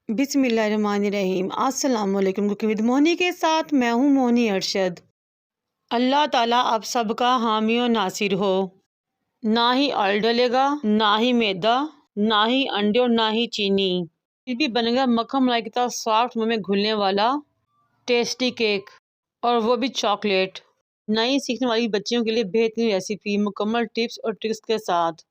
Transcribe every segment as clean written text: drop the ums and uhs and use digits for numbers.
बिस्मिल्लाहिर्रहमानिर्रहीम। अस्सलाम वालेकुम। कुकिंग विद मोनी के साथ मैं हूँ मोनी अरशद। अल्लाह ताला आप सबका हामी और नासिर हो। ना ही ऑयल डलेगा, ना ही मैदा, ना ही अंडे और ना ही चीनी, फिर भी बनेगा मक्खन मलाई की तरह सॉफ्ट मुंह में घुलने वाला टेस्टी केक, और वो भी चॉकलेट। नई सीखने वाली बच्चियों के लिए बेहतरीन रेसिपी मुकम्मल टिप्स और ट्रिक्स के साथ।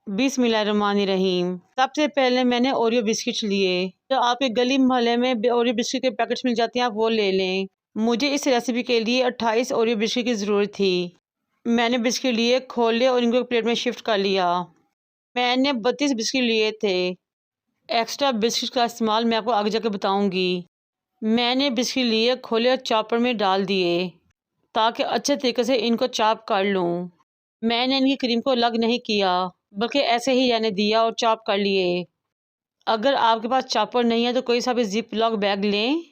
बिस्मिल्लाहिर्रहमानिर्रहीम। सबसे पहले मैंने ओरियो बिस्किट लिए। जो आपके गली मोहल्ले में ओरियो बिस्किट के पैकेट्स मिल जाते हैं, आप वो ले लें। मुझे इस रेसिपी के लिए 28 ओरियो बिस्किट की ज़रूरत थी। मैंने बिस्किट लिए, खोले और इनको प्लेट में शिफ्ट कर लिया। मैंने 32 बिस्किट लिए थे। एक्स्ट्रा बिस्किट का इस्तेमाल मैं आपको आगे जाकर बताऊंगी। मैंने बिस्किट लिए, खोले और चॉपर में डाल दिए ताकि अच्छे तरीके से इनको चॉप कर लूँ। मैंने इनकी क्रीम को अलग नहीं किया, बल्कि ऐसे ही रहने दिया और चॉप कर लिए। अगर आपके पास चॉपर नहीं है तो कोई सा भी जिप लॉक बैग लें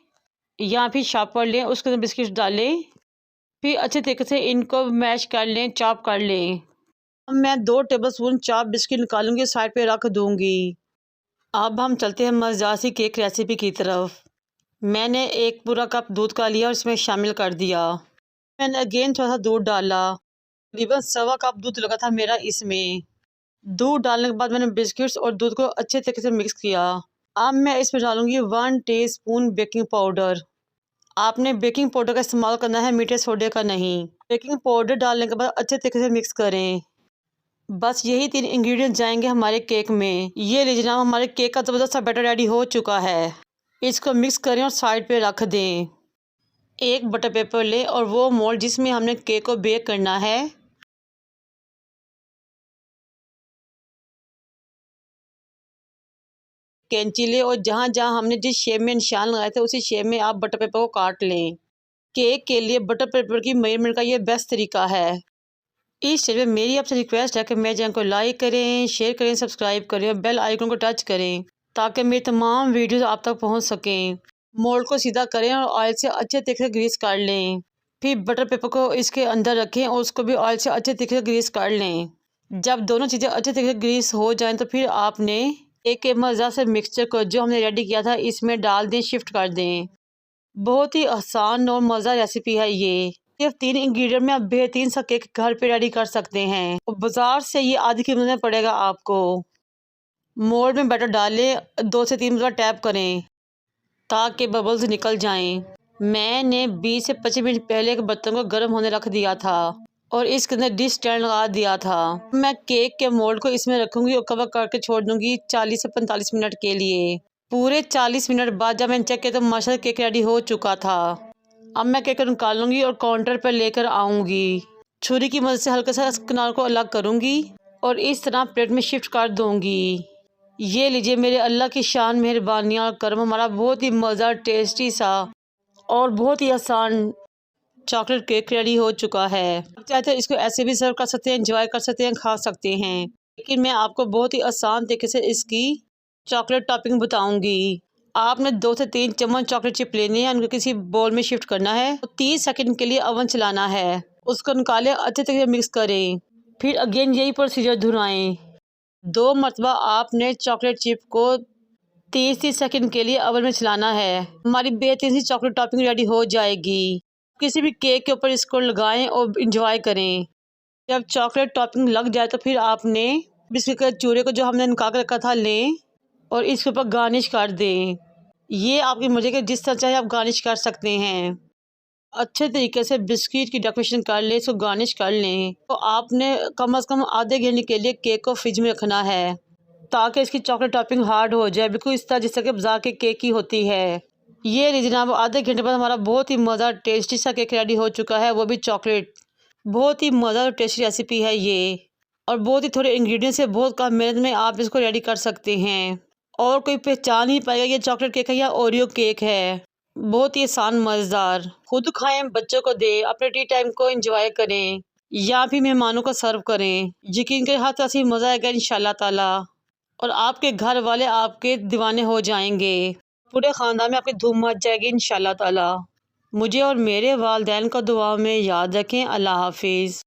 या फिर शॉपर लें, उसके अंदर बिस्किट डालें, फिर अच्छे तरीके से इनको मैश कर लें, चॉप कर लें। अब मैं 2 टेबलस्पून चॉप बिस्किट निकालूंगी, साइड पे रख दूंगी। अब हम चलते हैं मज़ेदार सी केक रेसिपी की तरफ। मैंने 1 पूरा कप दूध का लिया और इसमें शामिल कर दिया। मैंने अगेन थोड़ा सा दूध डाला, तकरीबन 1.25 कप दूध लगा था मेरा इसमें। दूध डालने के बाद मैंने बिस्किट्स और दूध को अच्छे तरीके से मिक्स किया। अब मैं इसमें डालूंगी 1 टीस्पून बेकिंग पाउडर। आपने बेकिंग पाउडर का इस्तेमाल करना है, मीठे सोडे का नहीं। बेकिंग पाउडर डालने के बाद अच्छे तरीके से मिक्स करें। बस यही 3 इंग्रेडिएंट जाएंगे हमारे केक में। ये लीजिए जनाब, हमारे केक का ज़बरदस्त सा बैटर रेडी हो चुका है। इसको मिक्स करें और साइड पे रख दें। एक बटर पेपर लें और वो मोल्ड जिसमें हमने केक को बेक करना है, कैंची ले और जहाँ जहाँ हमने जिस शेप में निशान लगाए थे उसी शेप में आप बटर पेपर को काट लें। केक के लिए बटर पेपर की मेजरमेंट का ये बेस्ट तरीका है। इस स्टेज में मेरी आपसे रिक्वेस्ट है कि मेरे चैनल को लाइक करें, शेयर करें, सब्सक्राइब करें और बेल आइकन को टच करें ताकि मेरी तमाम वीडियोस आप तक पहुंच सकें। मोल्ड को सीधा करें और ऑयल से अच्छे तरीके से ग्रीस कर लें। फिर बटर पेपर को इसके अंदर रखें और उसको भी ऑयल से अच्छे तरीके से ग्रीस कर लें। जब दोनों चीज़ें अच्छे तरीके से ग्रीस हो जाएं तो फिर आपने एक मज़ा से मिक्सचर को जो हमने रेडी किया था इसमें डाल दें, शिफ्ट कर दें। बहुत ही आसान और मज़ा रेसिपी है ये। सिर्फ 3 इंग्रेडिएंट में आप बेहतरीन सा केक घर पे रेडी कर सकते हैं और बाजार से ये आधी कीमत में पड़ेगा आपको। मोल्ड में बैटर डालें, 2 से 3 बार टैप करें ताकि बबल्स निकल जाएं। मैंने 20 से 25 मिनट पहले एक बर्तन को गर्म होने रख दिया था और इसके अंदर डिश स्टैंड लगा दिया था। मैं केक के मोल्ड को इसमें रखूंगी और कवर करके छोड़ दूंगी 40 से 45 मिनट के लिए। पूरे 40 मिनट बाद जब मैंने चेक किया तो माशाल्लाह केक रेडी हो चुका था। अब मैं केक निकालूंगी और काउंटर पर लेकर आऊंगी। छुरी की मदद से हल्का सा किनार को अलग करूंगी और इस तरह प्लेट में शिफ्ट कर दूंगी। ये लीजिए मेरे अल्लाह की शान मेहरबानियाँ और करम, हमारा बहुत ही मज़ेदार, टेस्टी सा और बहुत ही आसान चॉकलेट केक रेडी हो चुका है। चाहे तो इसको ऐसे भी सर्व कर सकते हैं, एंजॉय कर सकते हैं, खा सकते हैं, लेकिन मैं आपको बहुत ही आसान तरीके से इसकी चॉकलेट टॉपिंग बताऊंगी। आपने 2 से 3 चम्मच चॉकलेट चिप लेनी है, उनको किसी बोल में शिफ्ट करना है, तो 30 सेकंड के लिए ओवन चलाना है। उसको निकालें, अच्छे तरीके से मिक्स करें, फिर अगेन यही प्रोसीजर दोहराएं। 2 मरतबा आपने चॉकलेट चिप को 30 सेकंड के लिए ओवन में चलाना है। हमारी बेहतरीन सी चॉकलेट टॉपिंग रेडी हो जाएगी। किसी भी केक के ऊपर इसको लगाएं और इंजॉय करें। जब चॉकलेट टॉपिंग लग जाए तो फिर आपने बिस्किट के चूरे को जो हमने निकाल कर रखा था लें और इसके ऊपर गार्निश कर दें। ये आपकी मर्जी के जिस तरह चाहे आप गार्निश कर सकते हैं। अच्छे तरीके से बिस्किट की डेकोरेशन कर लें, इसको गार्निश कर लें। तो आपने कम से कम आधे घंटे के लिए केक को फ्रिज में रखना है ताकि इसकी चॉकलेट टॉपिंग हार्ड हो जाए, बिल्कुल इस तरह जिस तरह के बाजार के केक की होती है। ये लीजिए जनाब, आधे घंटे बाद हमारा बहुत ही मज़ेदार टेस्टी सा केक रेडी हो चुका है, वो भी चॉकलेट। बहुत ही मज़ेदार टेस्टी रेसिपी है ये और बहुत ही थोड़े इंग्रेडिएंट्स से बहुत कम मेहनत में आप इसको रेडी कर सकते हैं और कोई पहचान ही पाएगा ये चॉकलेट केक है या ओरियो केक है। बहुत ही आसान, मज़ेदार। खुद खाएं, बच्चों को दें, अपने टी टाइम को एंजॉय करें या फिर मेहमानों को सर्व करें। यकीन करें हर तरह से मज़ा आएगा इंशाल्लाह ताला और आपके घर वाले आपके दीवाने हो जाएंगे। पूरे ख़ानदान में आपकी धूम मच जाएगी इंशाल्लाह ताला। मुझे और मेरे वालिदैन को दुआ में याद रखें। अल्लाह हाफिज़।